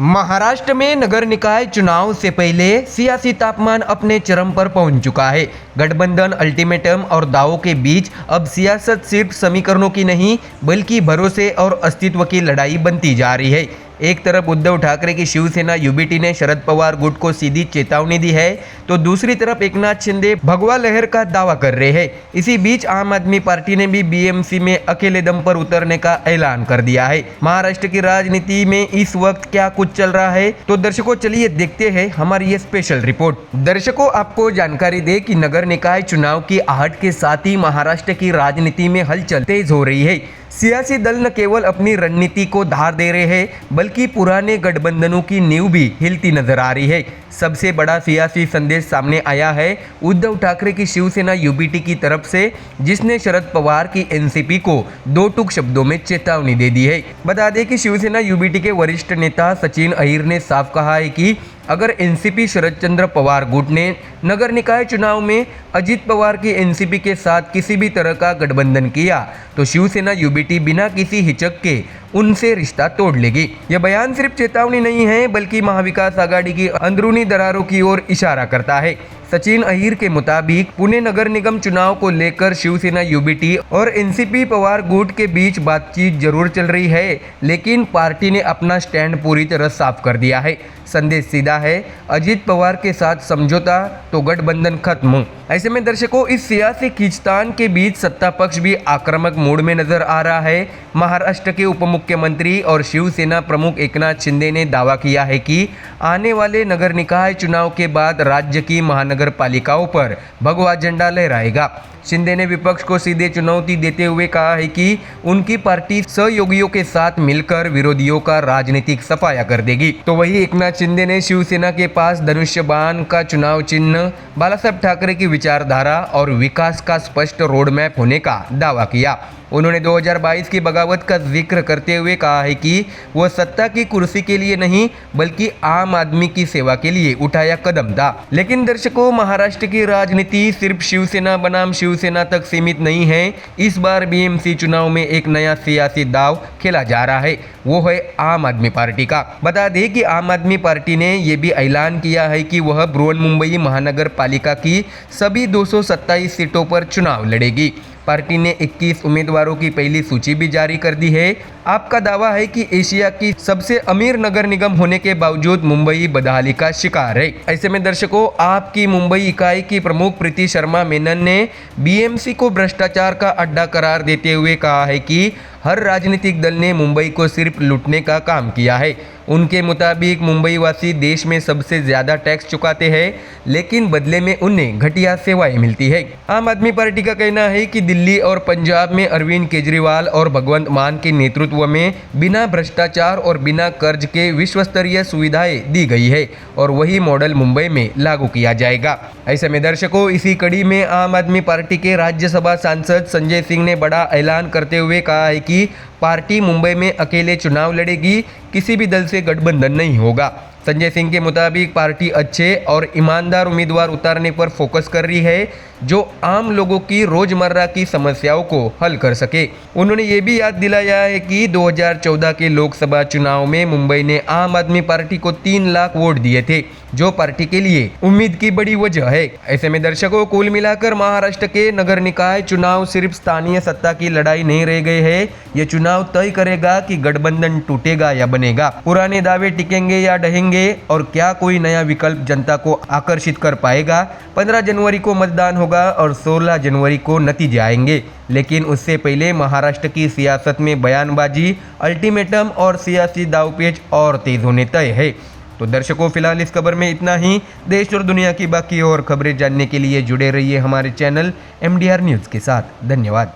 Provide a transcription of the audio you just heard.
महाराष्ट्र में नगर निकाय चुनाव से पहले सियासी तापमान अपने चरम पर पहुंच चुका है। गठबंधन, अल्टीमेटम और दावों के बीच अब सियासत सिर्फ समीकरणों की नहीं बल्कि भरोसे और अस्तित्व की लड़ाई बनती जा रही है। एक तरफ उद्धव ठाकरे की शिवसेना यूबीटी ने शरद पवार गुट को सीधी चेतावनी दी है, तो दूसरी तरफ एकनाथ शिंदे भगवा लहर का दावा कर रहे हैं। इसी बीच आम आदमी पार्टी ने भी बीएमसी में अकेले दम पर उतरने का ऐलान कर दिया है। महाराष्ट्र की राजनीति में इस वक्त क्या कुछ चल रहा है, तो दर्शकों चलिए देखते हैं हमारी ये स्पेशल रिपोर्ट। दर्शकों, आपको जानकारी दे कि नगर निकाय चुनाव की आहट के साथ ही महाराष्ट्र की राजनीति में हलचल तेज हो रही है। सियासी दल न केवल अपनी रणनीति को धार दे रहे हैं बल्कि पुराने गठबंधनों की नींव भी हिलती नजर आ रही है। सबसे बड़ा सियासी संदेश सामने आया है उद्धव ठाकरे की शिवसेना यूबीटी की तरफ से, जिसने शरद पवार की एनसीपी को दो टूक शब्दों में चेतावनी दे दी है। बता दें कि शिवसेना यूबीटी के वरिष्ठ नेता सचिन अहिर ने साफ कहा है कि अगर एनसीपी शरद चंद्र पवार गुट ने नगर निकाय चुनाव में अजित पवार की एनसीपी के साथ किसी भी तरह का गठबंधन किया तो शिवसेना यूबीटी बिना किसी हिचक के उनसे रिश्ता तोड़ लेगी। यह बयान सिर्फ चेतावनी नहीं है बल्कि महाविकास आघाड़ी की अंदरूनी दरारों की ओर इशारा करता है। सचिन अहिर के मुताबिक पुणे नगर निगम चुनाव को लेकर शिवसेना यूबीटी और एनसीपी पवार गुट के बीच बातचीत जरूर चल रही है, लेकिन पार्टी ने अपना स्टैंड पूरी तरह साफ कर दिया है। संदेश सीधा है, अजित पवार के साथ समझौता तो गठबंधन खत्म। ऐसे में दर्शकों, इस सियासी खींचतान के बीच सत्ता पक्ष भी आक्रामक मूड में नजर आ रहा है। महाराष्ट्र के उप मुख्यमंत्री और शिवसेना प्रमुख एकनाथ शिंदे ने दावा किया है कि आने वाले नगर निकाय चुनाव के बाद राज्य की महानगर पालिकाओं पर भगवा झंडा लहराएगा। शिंदे ने विपक्ष को सीधे चुनौती देते हुए कहा है कि उनकी पार्टी सहयोगियों के साथ मिलकर विरोधियों का राजनीतिक सफाया कर देगी। तो वही एकनाथ शिंदे ने शिवसेना के पास धनुष्य बाण का चुनाव चिन्ह, बालासाहेब ठाकरे की विचारधारा और विकास का स्पष्ट रोड मैप होने का दावा किया। उन्होंने 2022 की बगावत का जिक्र करते हुए कहा है कि वह सत्ता की कुर्सी के लिए नहीं बल्कि आम आदमी की सेवा के लिए उठाया कदम था। लेकिन दर्शकों, महाराष्ट्र की राजनीति सिर्फ शिवसेना बनाम शिवसेना तक सीमित नहीं है। इस बार बीएमसी चुनाव में एक नया सियासी दाव खेला जा रहा है, वो है आम आदमी पार्टी का। बता दें कि आम आदमी पार्टी ने यह भी ऐलान किया है कि वह बृहन्मुंबई महानगर पालिका की सभी 227 सीटों पर चुनाव लड़ेगी। पार्टी ने 21 उम्मीदवारों की पहली सूची भी जारी कर दी है। आपका दावा है कि एशिया की सबसे अमीर नगर निगम होने के बावजूद मुंबई बदहाली का शिकार है। ऐसे में दर्शकों, आपकी मुंबई इकाई की प्रमुख प्रीति शर्मा मेनन ने बीएमसी को भ्रष्टाचार का अड्डा करार देते हुए कहा है कि हर राजनीतिक दल ने मुंबई को सिर्फ लूटने का काम किया है। उनके मुताबिक मुंबई वासी देश में सबसे ज्यादा टैक्स चुकाते हैं, लेकिन बदले में उन्हें घटिया सेवाएं मिलती है। आम आदमी पार्टी का कहना है कि दिल्ली और पंजाब में अरविंद केजरीवाल और भगवंत मान के नेतृत्व में बिना भ्रष्टाचार और बिना कर्ज के विश्व स्तरीय सुविधाएं दी गई है और वही मॉडल मुंबई में लागू किया जाएगा। ऐसे में दर्शकों, इसी कड़ी में आम आदमी पार्टी के राज्यसभा सांसद संजय सिंह ने बड़ा ऐलान करते हुए कहा है कि पार्टी मुंबई में अकेले चुनाव लड़ेगी, किसी भी दल से गठबंधन नहीं होगा। संजय सिंह के मुताबिक पार्टी अच्छे और ईमानदार उम्मीदवार उतारने पर फोकस कर रही है जो आम लोगों की रोजमर्रा की समस्याओं को हल कर सके। उन्होंने ये भी याद दिलाया है कि 2014 के लोकसभा चुनाव में मुंबई ने आम आदमी पार्टी को 3 लाख वोट दिए थे, जो पार्टी के लिए उम्मीद की बड़ी वजह है। ऐसे में दर्शकों, कुल मिलाकर महाराष्ट्र के नगर निकाय चुनाव सिर्फ स्थानीय सत्ता की लड़ाई नहीं रह गए हैं। ये चुनाव तय करेगा कि गठबंधन टूटेगा या बनेगा, पुराने दावे टिकेंगे या ढहेंगे और क्या कोई नया विकल्प जनता को आकर्षित कर पाएगा। 15 जनवरी को मतदान होगा और 16 जनवरी को नतीजे आएंगे, लेकिन उससे पहले महाराष्ट्र की सियासत में बयानबाजी, अल्टीमेटम और सियासी दावपेच और तेज होने तय है। तो दर्शकों, फिलहाल इस खबर में इतना ही। देश और दुनिया की बाकी और खबरें जानने के लिए जुड़े रहिए हमारे चैनल MDR न्यूज़ के साथ। धन्यवाद।